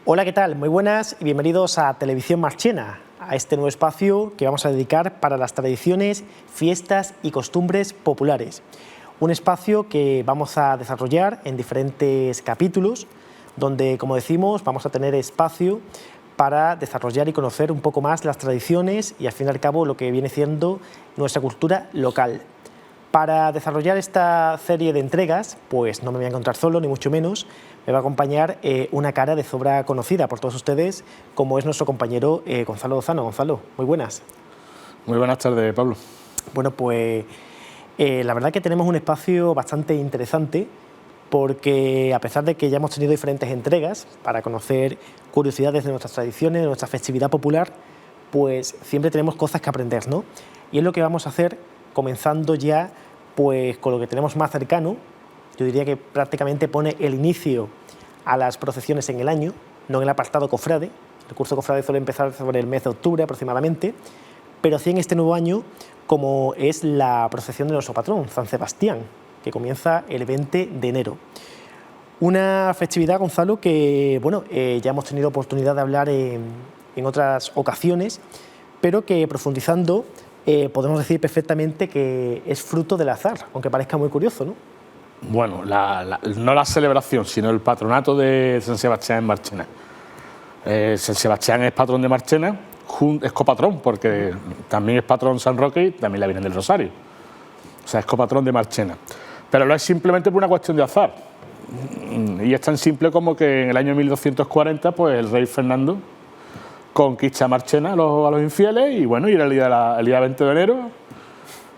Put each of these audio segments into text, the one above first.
Hola, ¿qué tal? Muy buenas y bienvenidos a Televisión Marchena, a este nuevo espacio que vamos a dedicar para las tradiciones, fiestas y costumbres populares. Un espacio que vamos a desarrollar en diferentes capítulos, donde, como decimos, vamos a tener espacio para desarrollar y conocer un poco más las tradiciones y, al fin y al cabo, lo que viene siendo nuestra cultura local. Para desarrollar esta serie de entregas, pues no me voy a encontrar solo, ni mucho menos. Me va a acompañar una cara de sobra conocida por todos ustedes, como es nuestro compañero Gonzalo Lozano. Gonzalo, muy buenas. Muy buenas tardes, Pablo. Bueno, pues la verdad que tenemos un espacio bastante interesante, porque a pesar de que ya hemos tenido diferentes entregas para conocer curiosidades de nuestras tradiciones, de nuestra festividad popular, pues siempre tenemos cosas que aprender, ¿no? Y es lo que vamos a hacer comenzando ya pues con lo que tenemos más cercano. Yo diría que prácticamente pone el inicio a las procesiones en el año, no en el apartado cofrade. El curso cofrade suele empezar sobre el mes de octubre aproximadamente, pero sí en este nuevo año, como es la procesión de nuestro patrón, San Sebastián, que comienza el 20 de enero. Una festividad, Gonzalo, que bueno, ya hemos tenido oportunidad de hablar en otras ocasiones, pero que profundizando podemos decir perfectamente que es fruto del azar, aunque parezca muy curioso, ¿no? Bueno, no la celebración, sino el patronato de San Sebastián en Marchena. San Sebastián es patrón de Marchena, es copatrón, porque también es patrón San Roque y también la Virgen del Rosario. O sea, es copatrón de Marchena. Pero no es simplemente por una cuestión de azar. Y es tan simple como que en el año 1240, pues el rey Fernando conquista Marchena a los infieles y bueno, y era el día 20 de enero,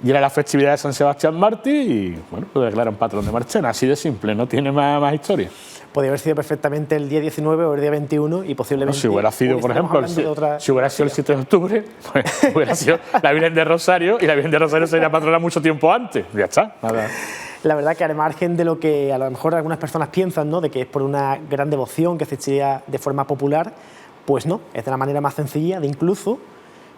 y era la festividad de San Sebastián Mártir y bueno, lo declaran patrón de Marchena, así de simple, no tiene más historia. Podría haber sido perfectamente el día 19 o el día 21 y posiblemente... No, si hubiera sido, por ejemplo, si hubiera sido el 7 de octubre, pues hubiera sido la Virgen de Rosario y la Virgen de Rosario sería patrona mucho tiempo antes, ya está, nada. La verdad que al margen de lo que a lo mejor algunas personas piensan, ¿no?, de que es por una gran devoción que se hacía de forma popular, pues no, es de la manera más sencilla, de incluso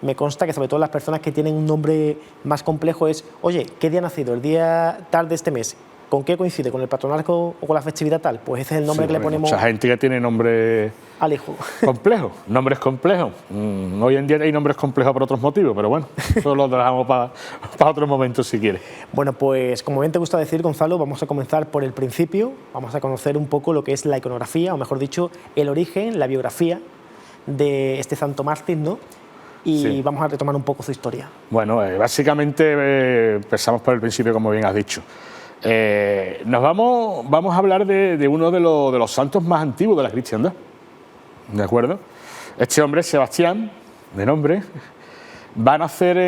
me consta que sobre todo las personas que tienen un nombre más complejo es, oye, ¿qué día ha nacido? ¿El día tal de este mes? ¿Con qué coincide? ¿Con el patronazgo o con la festividad tal? Pues ese es el nombre que le ponemos... Mucha gente que tiene nombre al hijo. Complejo, nombres complejos. Hoy en día hay nombres complejos por otros motivos, pero bueno, eso lo dejamos para otro momento si quieres. Bueno, pues como bien te gusta decir, Gonzalo, vamos a comenzar por el principio, vamos a conocer un poco lo que es la iconografía, o mejor dicho, el origen, la biografía de este santo mártir, ¿no? Y sí, vamos a retomar un poco su historia. Bueno, básicamente empezamos por el principio, como bien has dicho. Vamos a hablar de uno de los santos más antiguos de la cristiandad, ¿de acuerdo? Este hombre, Sebastián, de nombre, va a nacer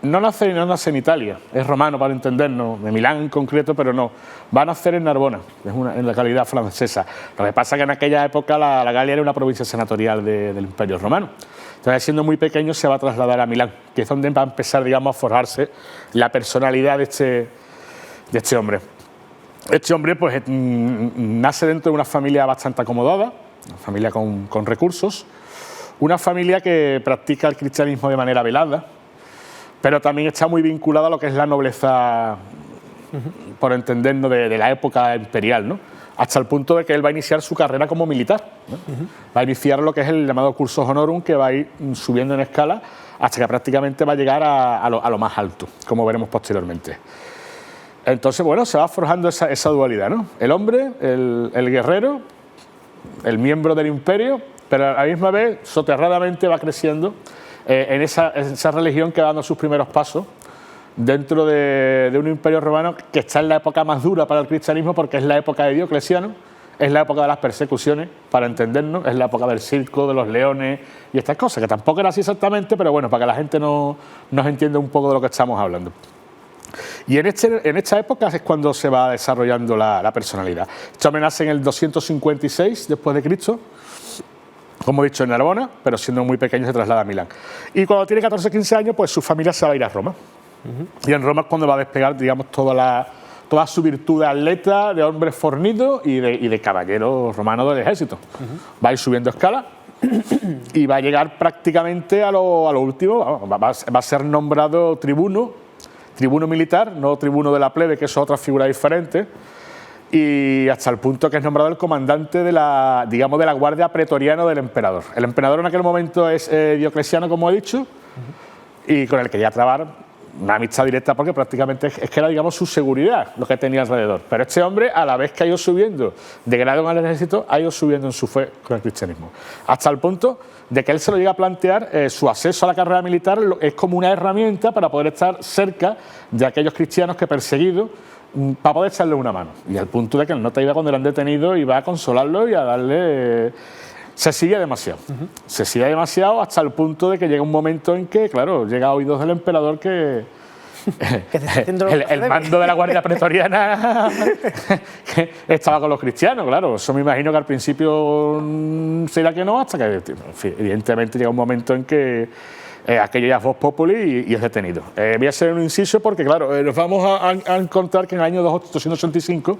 no nace en Italia, es romano para entendernos, de Milán en concreto, pero no, va a nacer en Narbona, en la localidad francesa. Lo que pasa es que en aquella época la Galia era una provincia senatorial del Imperio Romano. Entonces, siendo muy pequeño, se va a trasladar a Milán, que es donde va a empezar, digamos, a forjarse la personalidad de este hombre. Este hombre, pues, nace dentro de una familia bastante acomodada, una familia con recursos, una familia que practica el cristianismo de manera velada, pero también está muy vinculada a lo que es la nobleza, por entendernos, de la época imperial, ¿no? Hasta el punto de que él va a iniciar su carrera como militar, ¿no? Va a iniciar lo que es el llamado cursus honorum, que va a ir subiendo en escala hasta que prácticamente va a llegar a lo más alto, como veremos posteriormente. Entonces, bueno, se va forjando esa dualidad, ¿no? El hombre, el guerrero, el miembro del imperio, pero a la misma vez, soterradamente, va creciendo en esa religión que va dando sus primeros pasos dentro de un imperio romano que está en la época más dura para el cristianismo, porque es la época de Diocleciano, es la época de las persecuciones, para entendernos, es la época del circo, de los leones y estas cosas, que tampoco era así exactamente, pero bueno, para que la gente nos entienda un poco de lo que estamos hablando. Y en esta época es cuando se va desarrollando la personalidad. Este hombre nace en el 256 después de Cristo, como he dicho, en Narbona, pero siendo muy pequeño se traslada a Milán. Y cuando tiene 14-15 años, pues su familia se va a ir a Roma. Y en Roma es cuando va a despegar, digamos, toda su virtud de atleta, de hombre fornido y de caballero romano del ejército. Va a ir subiendo escala y va a llegar prácticamente a lo último. Va a ser nombrado tribuno militar, no tribuno de la plebe, que es otra figura diferente. y hasta el punto que es nombrado el comandante de la, digamos, de la guardia pretoriana del emperador. El emperador en aquel momento es Diocleciano, como he dicho, y con el que ya trabar una amistad directa porque prácticamente es que era, digamos, su seguridad lo que tenía alrededor. Pero este hombre, a la vez que ha ido subiendo de grado en el ejército, ha ido subiendo en su fe con el cristianismo. Hasta el punto de que él se lo llega a plantear, su acceso a la carrera militar es como una herramienta para poder estar cerca de aquellos cristianos que perseguidos, para poder echarle una mano. Y al punto de que el nota iba cuando lo han detenido y va a consolarlo y a darle... Se sigue demasiado. Se sigue demasiado hasta el punto de que llega un momento en que, claro, llega a oídos del emperador que el mando de la guardia pretoriana que estaba con los cristianos, claro. Eso me imagino que al principio será que no, hasta que, en fin, evidentemente llega un momento en que aquello ya es vox populi y es detenido. Voy a hacer un inciso porque, claro, nos vamos a encontrar que en el año 285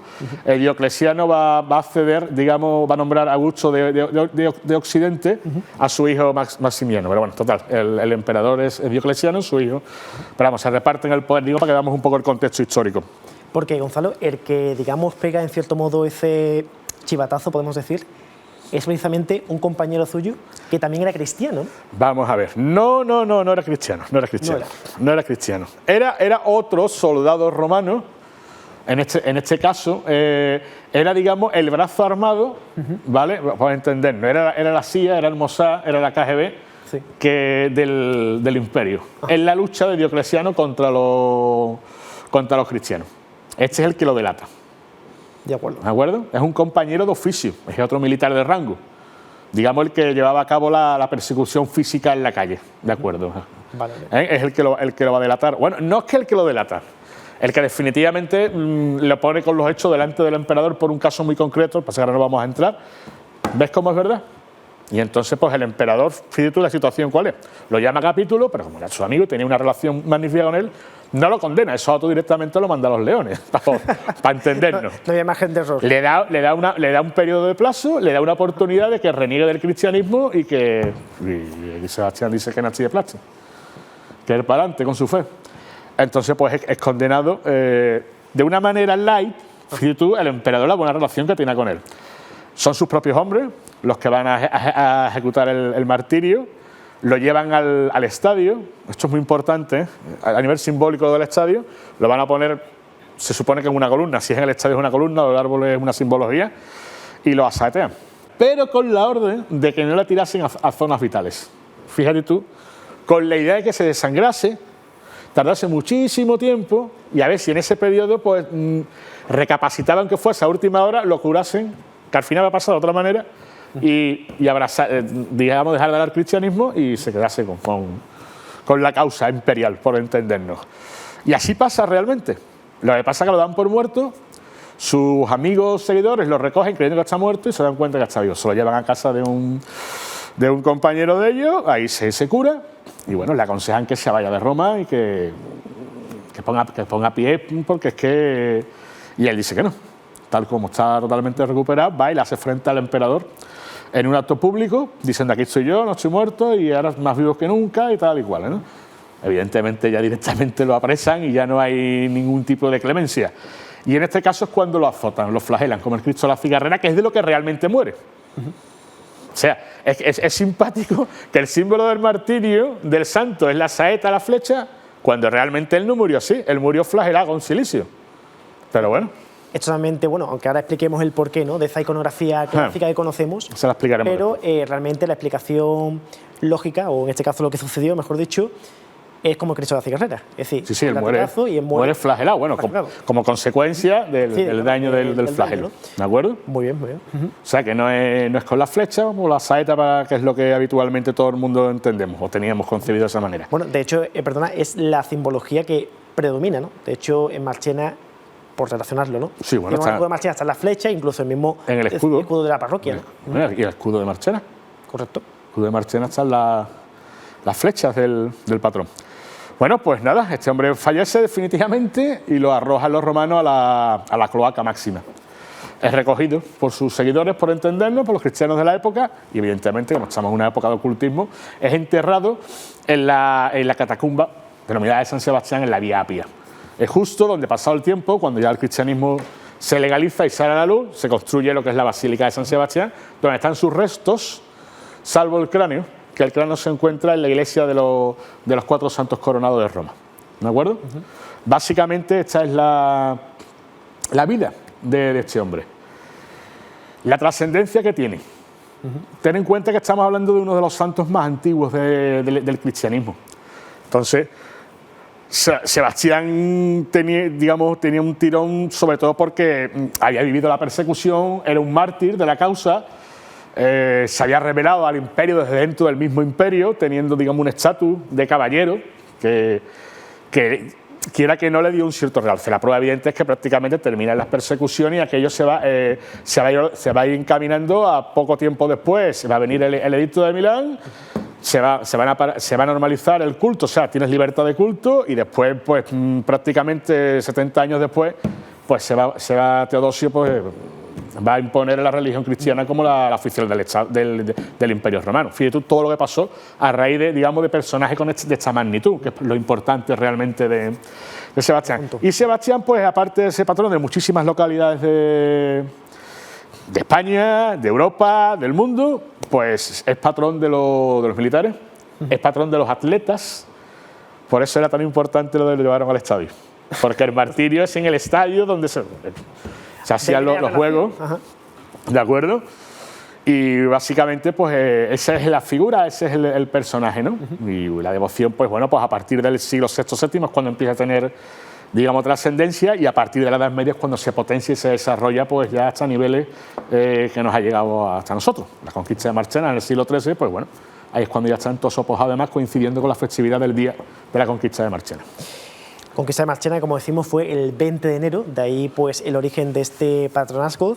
Diocleciano va a acceder, digamos, va a nombrar a Augusto de Occidente a su hijo Maximiano. Pero bueno, total, el emperador es Diocleciano, su hijo. Pero vamos, se reparten el poder, digo, para que veamos un poco el contexto histórico. Porque, Gonzalo, el que, digamos, pega en cierto modo ese chivatazo, podemos decir, es precisamente un compañero suyo que también era cristiano. Vamos a ver. No era cristiano. No era cristiano. Era otro soldado romano. En este caso, era, digamos, el brazo armado, ¿vale? Para entendernos. Era la CIA, era el Mossad, era la KGB del imperio. En la lucha de Diocleciano contra los cristianos. Este es el que lo delata. De acuerdo. ¿De acuerdo? Es un compañero de oficio, es otro militar de rango. Digamos el que llevaba a cabo la persecución física en la calle. ¿De acuerdo? Vale. Es el que lo va a delatar. Bueno, no es que el que lo delata, el que definitivamente lo pone con los hechos delante del emperador por un caso muy concreto, pasa que ahora no vamos a entrar. ¿Ves cómo es verdad? Y entonces, pues el emperador, fíjate tú la situación cuál es. Lo llama a capítulo, pero como era su amigo y tenía una relación magnífica con él, no lo condena, eso directamente lo manda a los leones, para entendernos. No había margen de error. Le da un periodo de plazo, le da una oportunidad de que reniegue del cristianismo y que y Sebastián dice que nací de plata, que él para adelante con su fe. Entonces, pues es condenado de una manera light. Fíjate tú, el emperador, la buena relación que tiene con él. Son sus propios hombres los que van a ejecutar el martirio. Lo llevan al estadio, esto es muy importante, a nivel simbólico del estadio, lo van a poner, se supone que en una columna, si es en el estadio es una columna, el árbol es una simbología, y lo asaetean. Pero con la orden de que no la tirasen a zonas vitales. Fíjate tú, con la idea de que se desangrase, tardase muchísimo tiempo, y a ver si en ese periodo pues recapacitaban que fuese a última hora, lo curasen, que al final va a pasar de otra manera, y abrazar, digamos, dejar de dar cristianismo y se quedase con la causa imperial, por entendernos. Y así pasa realmente. Lo que pasa es que lo dan por muerto, sus amigos seguidores lo recogen creyendo que está muerto y se dan cuenta que está vivo. Se lo llevan a casa de un compañero de ellos, ahí se cura y bueno, le aconsejan que se vaya de Roma y que ponga pie, porque es que... Y él dice que no. Tal como está totalmente recuperado, va y le hace frente al emperador en un acto público, diciendo aquí estoy yo, no estoy muerto y ahora más vivo que nunca y tal y cual, ¿no? Evidentemente ya directamente lo apresan y ya no hay ningún tipo de clemencia. Y en este caso es cuando lo azotan, lo flagelan, como el Cristo de la Cigarrera, que es de lo que realmente muere. O sea, es simpático que el símbolo del martirio del santo es la saeta, la flecha, cuando realmente él no murió así, él murió flagelado con silicio. Pero bueno. Es totalmente, bueno, aunque ahora expliquemos el porqué, ¿no?, de esa iconografía clásica que conocemos. Se la explicaremos. Pero realmente la explicación lógica, o en este caso lo que sucedió, mejor dicho, es como Cristo de la Cigarrera. Es decir, sí, él muere flagelado, bueno, como consecuencia del daño del flagelo. Daño, ¿no? ¿De acuerdo? Muy bien, muy bien. O sea, que no es con la flecha o la saeta, que es lo que habitualmente todo el mundo entendemos o teníamos concebido de esa manera. Bueno, de hecho, es la simbología que predomina, ¿no? De hecho, en Marchena, por relacionarlo, ¿no? Sí, bueno, en el escudo de Marchena está la flecha, incluso el mismo en el escudo de la parroquia, ¿no? Y el escudo de Marchena. Correcto. El escudo de Marchena están las flechas del patrón. Bueno, pues nada, este hombre fallece definitivamente y lo arrojan los romanos a la cloaca máxima. Es recogido por sus seguidores, por entendernos, por los cristianos de la época, y evidentemente, como estamos en una época de ocultismo, es enterrado en la catacumba denominada de San Sebastián, en la Vía Apia. Es justo donde, pasado el tiempo, cuando ya el cristianismo se legaliza y sale a la luz, se construye lo que es la Basílica de San Sebastián, donde están sus restos, salvo el cráneo, que el cráneo se encuentra en la iglesia de los 4 santos coronados de Roma. ¿De acuerdo? Básicamente esta es la vida de este hombre. La trascendencia que tiene. Ten en cuenta que estamos hablando de uno de los santos más antiguos del cristianismo. Entonces, Sebastián tenía un tirón, sobre todo porque había vivido la persecución, era un mártir de la causa, se había rebelado al imperio desde dentro del mismo imperio, teniendo, digamos, un estatus de caballero que quiera que no le dio un cierto realce. La prueba evidente es que prácticamente terminan las persecuciones y aquello se va a ir encaminando a poco tiempo después. Va a venir el edicto de Milán, se va a normalizar el culto, o sea, tienes libertad de culto y después, pues prácticamente 70 años después, pues se va Teodosio, pues va a imponer la religión cristiana como la oficial del Imperio Romano. Fíjate tú todo lo que pasó a raíz de personajes de esta magnitud, que es lo importante realmente de Sebastián. Y Sebastián, pues aparte de ser patrón de muchísimas localidades de España, de Europa, del mundo, pues es patrón de los militares, es patrón de los atletas, por eso era tan importante lo de lo llevaron al estadio, porque el martirio es en el estadio donde se hacían los juegos, ¿de acuerdo? Y básicamente, pues esa es la figura, ese es el personaje, ¿no? Y la devoción, pues bueno, pues a partir del siglo VI, VII es cuando empieza a tener, digamos, trascendencia, y a partir de la Edad Media es cuando se potencia y se desarrolla, pues ya hasta niveles que nos ha llegado hasta nosotros. La conquista de Marchena en el siglo XIII, pues bueno, ahí es cuando ya están todos opos, además coincidiendo con la festividad del día de la conquista de Marchena. Conquista de Marchena, como decimos, fue el 20 de enero, de ahí pues el origen de este patronazgo.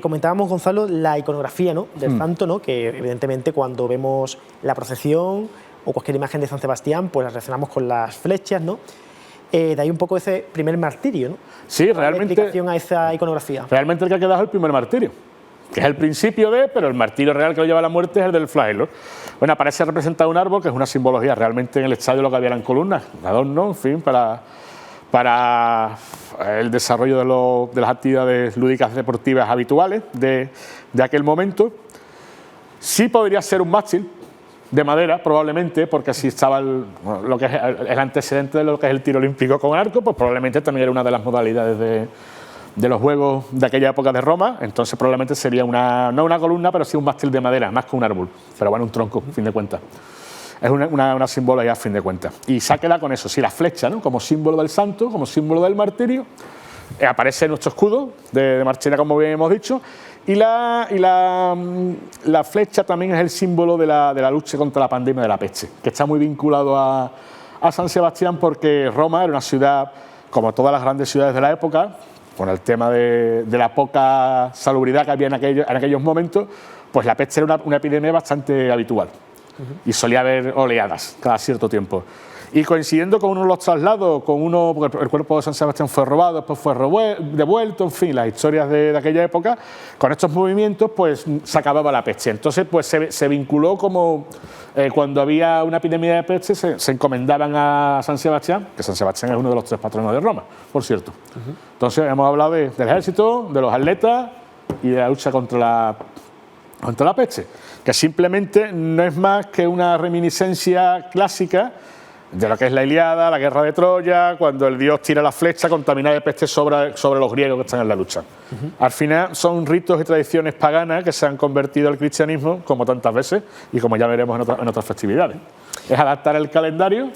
Comentábamos, Gonzalo, la iconografía, ¿no?, del santo, ¿no?, que evidentemente cuando vemos la procesión o cualquier imagen de San Sebastián, pues la relacionamos con las flechas, ¿no? De ahí un poco ese primer martirio, ¿no? Sí, realmente. Explicación a esa iconografía. Realmente el que ha quedado es el primer martirio, que es el principio pero el martirio real que lo lleva a la muerte es el del flagelo. Bueno, aparece representado un árbol, que es una simbología. Realmente en el estadio lo que había eran columnas, adorno, en fin, para el desarrollo de las actividades lúdicas deportivas habituales de aquel momento. Sí podría ser un mástil de madera, probablemente, porque así estaba lo que es el antecedente de lo que es el tiro olímpico con arco, pues probablemente también era una de las modalidades de los juegos de aquella época de Roma. Entonces probablemente sería no una columna, pero sí un mástil de madera, más que un árbol, pero bueno, un tronco, a fin de cuentas. Es una simbología a fin de cuentas. Y sáquela con eso, sí, la flecha, ¿no?, como símbolo del santo, como símbolo del martirio. Aparece nuestro escudo de Marchena, como bien hemos dicho, y la flecha también es el símbolo de la lucha contra la pandemia de la peste, que está muy vinculado a San Sebastián, porque Roma era una ciudad, como todas las grandes ciudades de la época, con el tema de la poca salubridad que había en aquellos momentos, pues la peste era una epidemia bastante habitual. Y solía haber oleadas cada cierto tiempo. Y coincidiendo con uno de los traslados, porque el cuerpo de San Sebastián fue robado, después fue devuelto, en fin, las historias de aquella época, con estos movimientos pues se acababa la peste. Entonces pues se vinculó como cuando había una epidemia de peste se encomendaban a San Sebastián, que San Sebastián es uno de los 3 patronos de Roma, por cierto. Entonces hemos hablado del ejército, de los atletas y de la lucha contra la peste, que simplemente no es más que una reminiscencia clásica de lo que es la Ilíada, la guerra de Troya, cuando el dios tira la flecha contaminada de peste sobre los griegos que están en la lucha. Al final son ritos y tradiciones paganas que se han convertido al cristianismo, como tantas veces, y como ya veremos en otras festividades. Es adaptar el calendario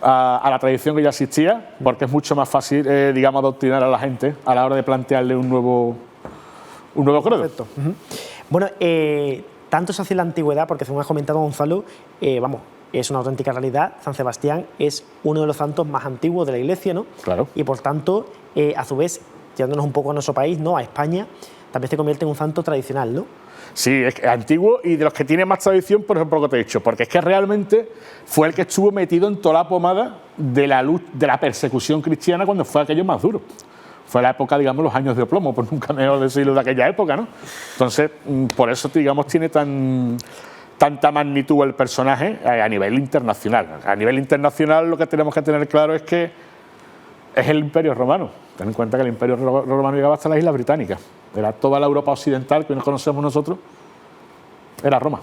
a la tradición que ya existía, porque es mucho más fácil, digamos, adoctrinar a la gente a la hora de plantearle un nuevo credo. Perfecto. Bueno, tanto es hacia la antigüedad, porque según has comentado, Gonzalo, es una auténtica realidad. San Sebastián es uno de los santos más antiguos de la Iglesia, ¿no? Claro. Y por tanto, a su vez, llevándonos un poco a nuestro país, ¿no?, a España, también se convierte en un santo tradicional, ¿no? Sí, es antiguo y de los que tiene más tradición, por ejemplo, lo que te he dicho, porque es que realmente fue el que estuvo metido en toda la pomada de la persecución cristiana cuando fue aquello más duro. Fue la época, digamos, los años de plomo, por nunca mejor decirlo, de aquella época, ¿no? Entonces, por eso, digamos, tiene tanta magnitud el personaje a nivel internacional. A nivel internacional lo que tenemos que tener claro es que es el Imperio Romano. Ten en cuenta que el Imperio Romano llegaba hasta las Islas Británicas. Era toda la Europa occidental que nos conocemos nosotros, era Roma.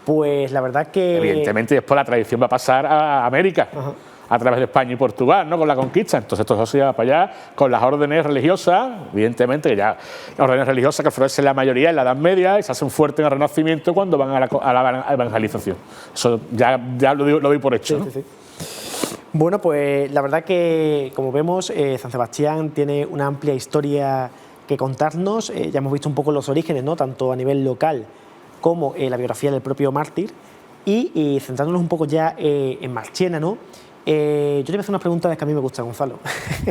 Pues la verdad que... Evidentemente después la tradición va a pasar a América, a través de España y Portugal, ¿no? Con la conquista. Entonces todo eso se lleva para allá con las órdenes religiosas, evidentemente, que ya órdenes religiosas que florecen la mayoría en la Edad Media y se hacen fuertes en el Renacimiento cuando van a la evangelización. Eso ya lo doy por hecho, ¿no? Sí. Bueno, pues la verdad que, como vemos, San Sebastián tiene una amplia historia que contarnos. Ya hemos visto un poco los orígenes, ¿no? Tanto a nivel local como la biografía del propio mártir. Y centrándonos un poco ya en Marchena, ¿no? Yo te voy a hacer unas preguntas que a mí me gustan, Gonzalo.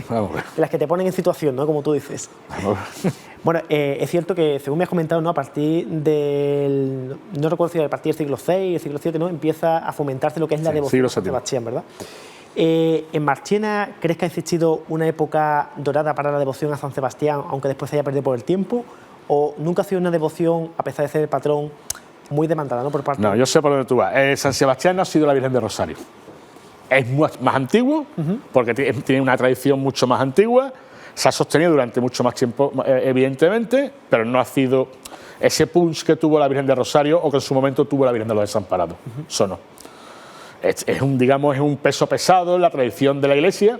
Vamos a ver. De las que te ponen en situación, ¿no? Como tú dices. Vamos a ver. Bueno, es cierto que, según me has comentado, ¿no? A partir del... No recuerdo si a partir del siglo VI, el siglo VII, ¿no? Empieza a fomentarse lo que es la devoción a San Sebastián, ¿verdad? ¿En Marchena crees que ha existido una época dorada para la devoción a San Sebastián, aunque después se haya perdido por el tiempo? ¿O nunca ha sido una devoción, a pesar de ser el patrón, muy demandada, ¿no? Por parte No, yo sé por dónde tú vas. San Sebastián no ha sido la Virgen de Rosario. Es más antiguo, porque tiene una tradición mucho más antigua, se ha sostenido durante mucho más tiempo, evidentemente, pero no ha sido ese punch que tuvo la Virgen de Rosario o que en su momento tuvo la Virgen de los Desamparados. Eso no. Es un peso pesado en la tradición de la Iglesia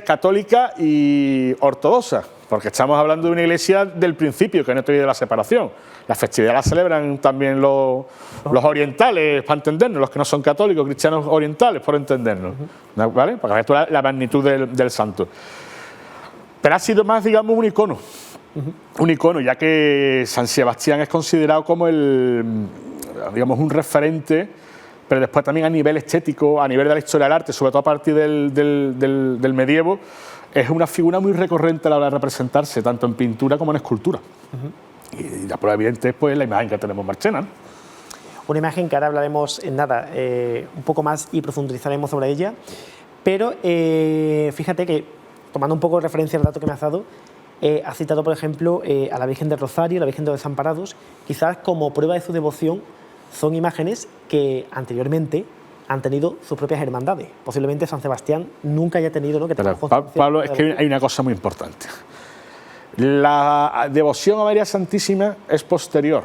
católica y ortodoxa, porque estamos hablando de una iglesia del principio, que no ha tenido la separación. La festividad la celebran también los orientales, para entendernos, los que no son católicos, cristianos orientales, por entendernos, ¿vale? Para que veas la magnitud del santo. Pero ha sido más, digamos, un icono. Un icono, ya que San Sebastián es considerado como un referente, pero después también a nivel estético, a nivel de la historia del arte, sobre todo a partir del medievo, es una figura muy recurrente a la hora de representarse, tanto en pintura como en escultura. Y la prueba evidente es pues, la imagen que tenemos en Marchena, ¿no? Una imagen que ahora hablaremos en nada, un poco más y profundizaremos sobre ella, pero fíjate que, tomando un poco de referencia al dato que me has dado, has citado, por ejemplo, a la Virgen del Rosario, la Virgen de los Desamparados. Quizás como prueba de su devoción son imágenes que anteriormente han tenido sus propias hermandades. Posiblemente San Sebastián nunca haya tenido, ¿no? Pablo, es que hay una cosa muy importante. La devoción a María Santísima es posterior.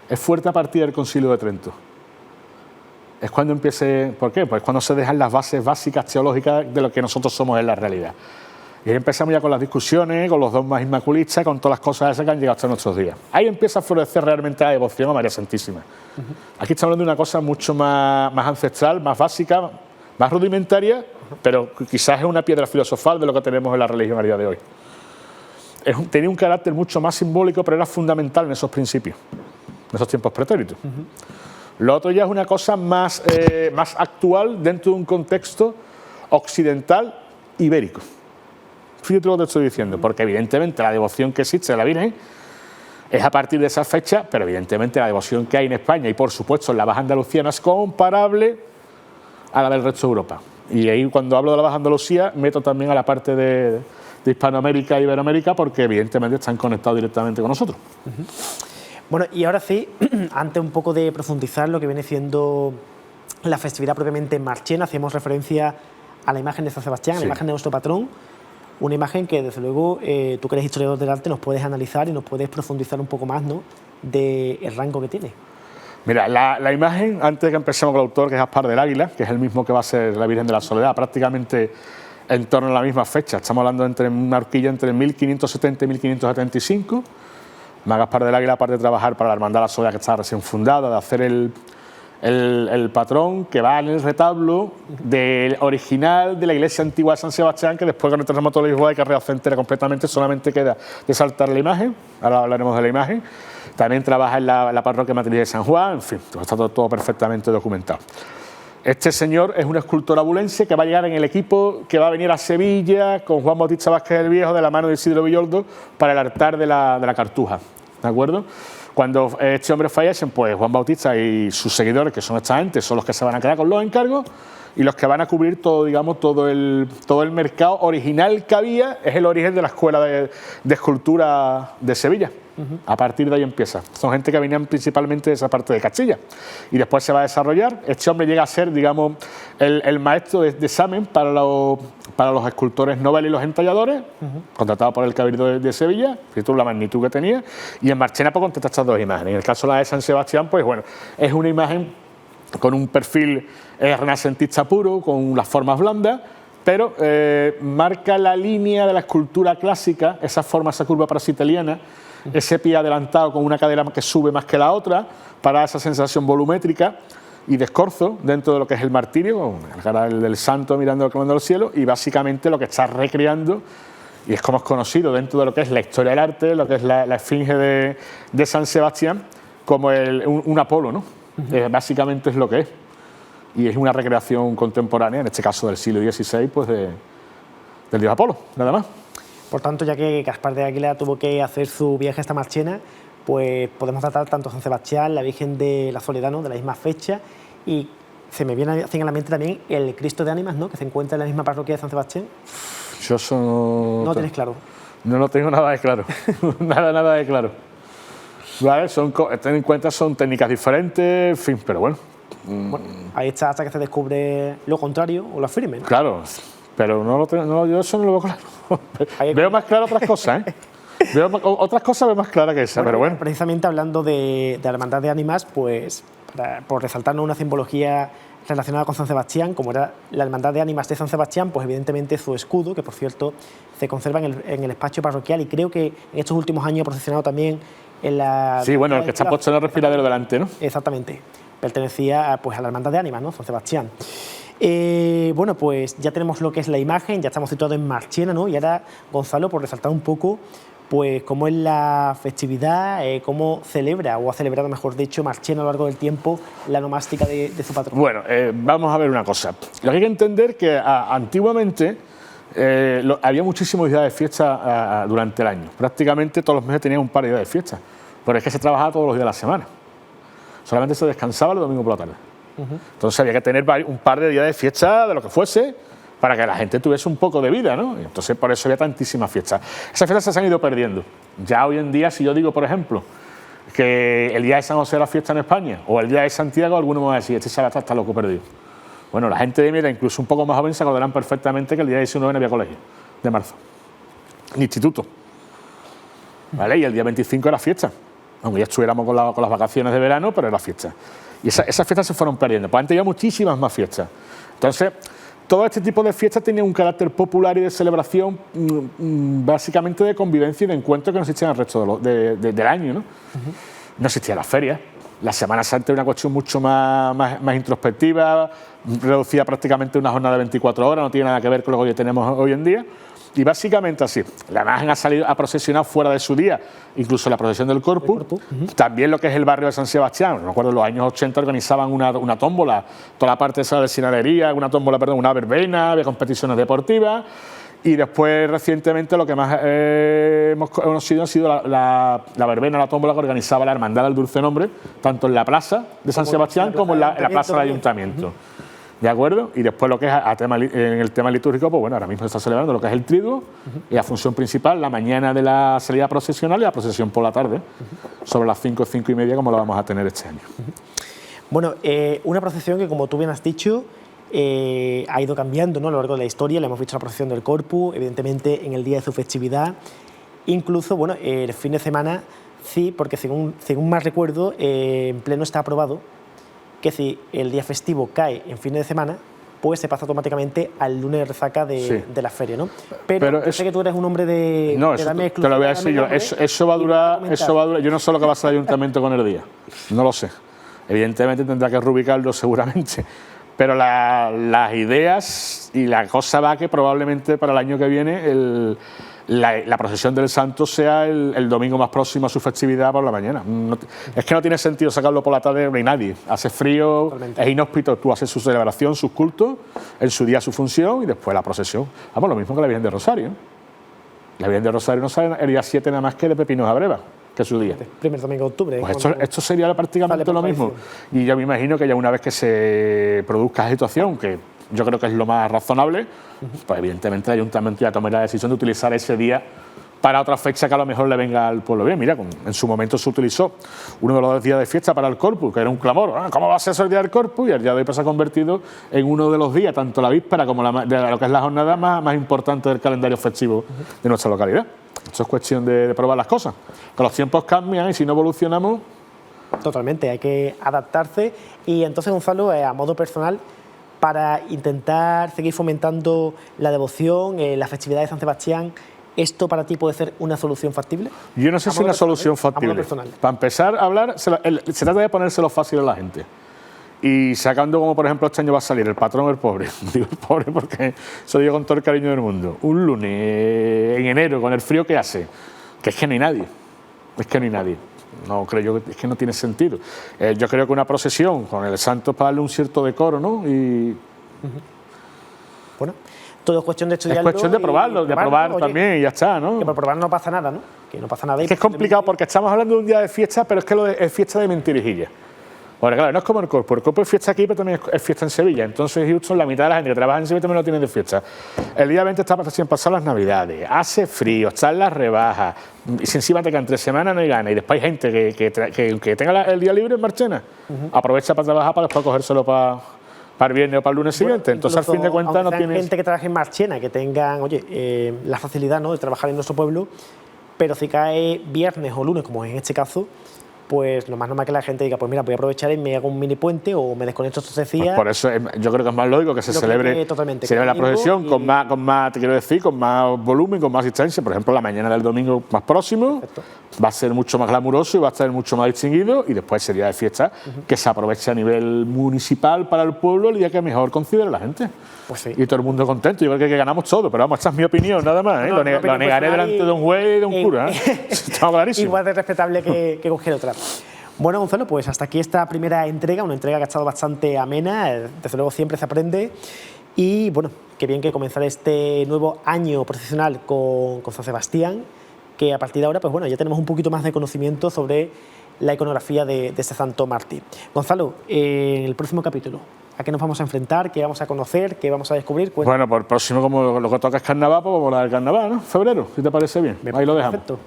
Es fuerte a partir del Concilio de Trento. Es cuando empiece... ¿Por qué? Pues cuando se dejan las bases básicas teológicas de lo que nosotros somos en la realidad. Y ahí empezamos ya con las discusiones, con los dogmas inmaculistas, con todas las cosas esas que han llegado hasta nuestros días. Ahí empieza a florecer realmente la devoción a María Santísima. Aquí estamos hablando de una cosa mucho más ancestral, más básica, más rudimentaria, pero quizás es una piedra filosofal de lo que tenemos en la religión a día de hoy. Tenía un carácter mucho más simbólico, pero era fundamental en esos principios, en esos tiempos pretéritos. Lo otro ya es una cosa más actual dentro de un contexto occidental ibérico. Fíjate lo que te estoy diciendo, porque evidentemente la devoción que existe de la Virgen es a partir de esa fecha, pero evidentemente la devoción que hay en España y por supuesto en la Baja Andalucía no es comparable a la del resto de Europa. Y ahí cuando hablo de la Baja Andalucía meto también a la parte de Hispanoamérica e Iberoamérica, porque evidentemente están conectados directamente con nosotros. Bueno, y ahora sí, antes un poco de profundizar lo que viene siendo la festividad propiamente en Marchena, hacemos referencia a la imagen de San Sebastián, a la imagen de nuestro patrón, una imagen que desde luego tú que eres historiador del arte nos puedes analizar y nos puedes profundizar un poco más, ¿no?, del rango que tiene. Mira, la imagen, antes de que empecemos con el autor, que es Gaspar del Águila, que es el mismo que va a ser la Virgen de la Soledad, prácticamente en torno a la misma fecha. Estamos hablando entre una horquilla entre 1570 y 1575. Gaspar del Águila, aparte de trabajar para la Hermandad de la Soledad, que está recién fundada, de hacer el patrón que va en el retablo del original de la iglesia antigua de San Sebastián, que después con el terremoto de Lisboa hay que rehacer entera completamente, solamente queda de saltar la imagen. Ahora hablaremos de la imagen. También trabaja en la parroquia matriz de San Juan, en fin, está todo perfectamente documentado. Este señor es un escultor abulense que va a llegar en el equipo que va a venir a Sevilla con Juan Bautista Vázquez el Viejo, de la mano de Isidro Villoldo, para el altar de la Cartuja, ¿de acuerdo? Cuando este hombre fallece, pues Juan Bautista y sus seguidores, que son esta gente, son los que se van a quedar con los encargos y los que van a cubrir todo, digamos, todo el mercado original que había. Es el origen de la Escuela de Escultura de Sevilla. A partir de ahí empieza. Son gente que venían principalmente de esa parte de Castilla. Y después se va a desarrollar. Este hombre llega a ser, digamos, el maestro de examen para los escultores nobles y los entalladores, contratado por el Cabildo de Sevilla, fíjate la magnitud que tenía. Y en Marchena pues contesta estas dos imágenes. En el caso de la de San Sebastián, pues bueno, es una imagen con un perfil renacentista puro, con las formas blandas, pero marca la línea de la escultura clásica, esa forma, esa curva parasitaliana, ese pie adelantado con una cadera que sube más que la otra, para esa sensación volumétrica y de escorzo dentro de lo que es el martirio, con la cara del santo mirando al cielo, y básicamente lo que está recreando, y es como es conocido dentro de lo que es la historia del arte, lo que es la esfinge de San Sebastián, como un Apolo, ¿no? Básicamente es lo que es. Y es una recreación contemporánea, en este caso del siglo XVI, pues del dios Apolo, nada más. Por tanto, ya que Gaspar de Águila tuvo que hacer su viaje hasta Marchena, pues podemos tratar tanto San Sebastián, la Virgen de la Soledad, ¿no?, de la misma fecha, y se me viene a la mente también el Cristo de Ánimas, ¿no?, que se encuentra en la misma parroquia de San Sebastián. Yo eso no lo tienes claro. No lo tengo nada de claro, nada de claro. ¿Vale? Ten en cuenta, son técnicas diferentes, en fin, pero bueno. Bueno, ahí está hasta que se descubre lo contrario o lo afirme, ¿no? Claro, pero yo eso no lo veo claro. Veo más claro otras cosas, ¿eh? Otras cosas veo más claras que esa, pero bueno. Precisamente hablando de la Hermandad de Ánimas, pues por resaltarnos una simbología relacionada con San Sebastián, como era la Hermandad de Ánimas de San Sebastián, pues evidentemente su escudo, que por cierto se conserva en el espacio parroquial, y creo que en estos últimos años ha procesionado también en la... Sí, bueno, el que está puesto en el respiradero delante, ¿no? Exactamente. Pertenecía pues a la Hermandad de Ánimas, ¿no?, San Sebastián. Bueno, pues ya tenemos lo que es la imagen, ya estamos situados en Marchena, ¿no? Y ahora, Gonzalo, por resaltar un poco, pues cómo es la festividad, cómo celebra, o ha celebrado, mejor dicho, Marchena a lo largo del tiempo la nomástica de su patrón. Bueno, vamos a ver una cosa. Lo que hay que entender es que antiguamente había muchísimos días de fiesta durante el año. Prácticamente todos los meses tenían un par de días de fiesta, pero es que se trabajaba todos los días de la semana. Solamente se descansaba el domingo por la tarde. Entonces había que tener un par de días de fiesta de lo que fuese para que la gente tuviese un poco de vida, ¿no? Entonces por eso había tantísimas fiestas. Esas fiestas se han ido perdiendo. Ya hoy en día, si yo digo, por ejemplo, que el día de San José es la fiesta en España, o el día de Santiago, algunos me van a decir, este chaval está loco perdido. Bueno, la gente de mi edad, incluso un poco más joven, se acordarán perfectamente que el día 19 no había colegio de marzo, ni instituto, ¿vale? Y el día 25 era fiesta. Aunque ya estuviéramos con las vacaciones de verano, pero era fiesta. Y esas fiestas se fueron perdiendo. Pues antes había muchísimas más fiestas. Entonces, todo este tipo de fiestas tenía un carácter popular y de celebración, básicamente de convivencia y de encuentro, que no existía en el resto del año, ¿no? No existían las ferias. La Semana Santa era una cuestión mucho más introspectiva, reducida prácticamente a una jornada de 24 horas, no tiene nada que ver con lo que tenemos hoy en día. Y básicamente así, la imagen ha procesionado fuera de su día, incluso la procesión del Corpus, también lo que es el barrio de San Sebastián. Me acuerdo, en los años 80 organizaban una tómbola, toda la parte esa de sinalería, una verbena, había competiciones deportivas, y después recientemente lo que más hemos conocido ha sido la verbena, la tómbola que organizaba la Hermandad del Dulce Nombre, tanto en la plaza de San Sebastián como en la plaza del Ayuntamiento. ¿De acuerdo? Y después lo que es en el tema litúrgico, pues bueno, ahora mismo se está celebrando lo que es el triduo y la función principal, la mañana de la salida procesional y la procesión por la tarde, sobre las 5, 5 y media, como lo vamos a tener este año. Bueno, una procesión que, como tú bien has dicho, ha ido cambiando, ¿no?, a lo largo de la historia. Le hemos visto la procesión del Corpus, evidentemente en el día de su festividad, incluso, bueno, el fin de semana, sí, porque según más recuerdo, en pleno está aprobado que si el día festivo cae en fin de semana, pues se pasa automáticamente al lunes de resaca de la feria, ¿no? Pero yo sé que tú eres un hombre de... No, eso te lo voy a decir yo. Eso va a durar. Yo no sé lo que va a hacer el ayuntamiento con el día. No lo sé. Evidentemente tendrá que reubicarlo seguramente. Pero las ideas y la cosa va que probablemente para el año que viene la procesión del Santo sea el domingo más próximo a su festividad por la mañana. Es que no tiene sentido sacarlo por la tarde, no hay nadie. Hace frío, totalmente. Es inhóspito, tú haces su celebración, sus cultos, en su día su función y después la procesión. Vamos, lo mismo que la Virgen de Rosario. La Virgen de Rosario no sale el día 7 nada más que de Pepinos a Breva, que es su día. Primer domingo de octubre. Pues esto sería prácticamente lo mismo. Y yo me imagino que ya una vez que se produzca esa situación, que yo creo que es lo más razonable, pues evidentemente el ayuntamiento ya tomará la decisión de utilizar ese día para otra fecha que a lo mejor le venga al pueblo bien. Mira, en su momento se utilizó uno de los días de fiesta para el Corpus, que era un clamor, ¿cómo va a ser eso el día del Corpus? Y el día de hoy pues se ha convertido en uno de los días, tanto la víspera como de lo que es la jornada más importante del calendario festivo de nuestra localidad. Eso es cuestión de probar las cosas, que los tiempos cambian y si no evolucionamos... Totalmente, hay que adaptarse. Y entonces, Gonzalo, a modo personal, para intentar seguir fomentando la devoción, la festividad de San Sebastián, ¿esto para ti puede ser una solución factible? Yo no sé si es una solución factible. Para empezar a hablar, se trata de ponérselo fácil a la gente. Y sacando, como por ejemplo este año va a salir el patrón el pobre, digo el pobre porque se lo digo con todo el cariño del mundo, un lunes en enero con el frío que hace, que es que no hay nadie, no creo yo, es que no tiene sentido. Yo creo que una procesión con el santo es para darle un cierto decoro, ¿no? Y... Bueno, todo es cuestión de estudiarlo. Es cuestión de probarlo, de probar también y ya está, ¿no? Que por probar no pasa nada, ¿no? Que no pasa nada. Es que es complicado porque estamos hablando de un día de fiesta, pero es que es fiesta de mentirijilla. Bueno, claro, no es como el Corpus es fiesta aquí, pero también es fiesta en Sevilla. Entonces, Houston, la mitad de la gente que trabaja en Sevilla también lo tiene de fiesta. El día 20 está recién pasado las Navidades, hace frío, están las rebajas, y si encima te quedan 3 semanas no hay ganas, y después hay gente que tenga el día libre en Marchena, aprovecha para trabajar para después cogérselo para el viernes o para el lunes siguiente. Entonces, al fin de cuentas, no tienes... gente que trabaje en Marchena, que tengan, oye, la facilidad, ¿no?, de trabajar en nuestro pueblo, pero si cae viernes o lunes, como en este caso, pues lo más normal que la gente diga, pues mira, voy a aprovechar y me hago un mini puente o me desconecto estos días. Pues por eso yo creo que es más lógico que se celebre la procesión con más, te quiero decir, con más volumen, con más asistencia. Por ejemplo, la mañana del domingo más próximo va a ser mucho más glamuroso y va a estar mucho más distinguido, y después ese día de fiesta que se aproveche a nivel municipal para el pueblo el día que mejor considere la gente. Pues sí. Y todo el mundo contento. Yo creo que ganamos todo, pero vamos, esta es mi opinión nada más. Lo negaré delante de un juez y de un cura. Está clarísimo. Igual de respetable que cualquier otra. Bueno, Gonzalo, pues hasta aquí esta primera entrega, una entrega que ha estado bastante amena, desde luego siempre se aprende, y bueno, qué bien que comenzar este nuevo año profesional con San Sebastián, que a partir de ahora, pues bueno, ya tenemos un poquito más de conocimiento sobre la iconografía de este santo mártir. Gonzalo, en el próximo capítulo, ¿a qué nos vamos a enfrentar? ¿Qué vamos a conocer? ¿Qué vamos a descubrir? Bueno, por el próximo, como lo que toca es carnaval, pues vamos a hablar del carnaval, ¿no? Febrero, si te parece bien. Ahí lo dejamos. Perfecto.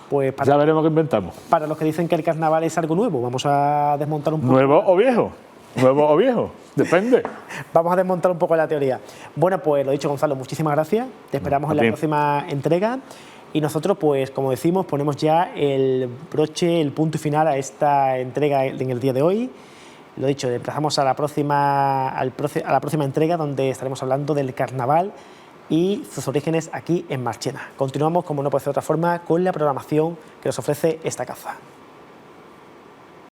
Pues ya veremos qué inventamos. Para los que dicen que el carnaval es algo nuevo, vamos a desmontar un poco. ¿Nuevo o viejo? ¿Nuevo o viejo? Depende. Vamos a desmontar un poco la teoría. Bueno, pues lo dicho, Gonzalo, muchísimas gracias. Te esperamos en la próxima entrega. Y nosotros, pues como decimos, ponemos ya el broche, el punto y final a esta entrega en el día de hoy. Lo dicho, empezamos a la próxima entrega, donde estaremos hablando del carnaval y sus orígenes aquí en Marchena. Continuamos, como no puede ser de otra forma, con la programación que nos ofrece esta casa.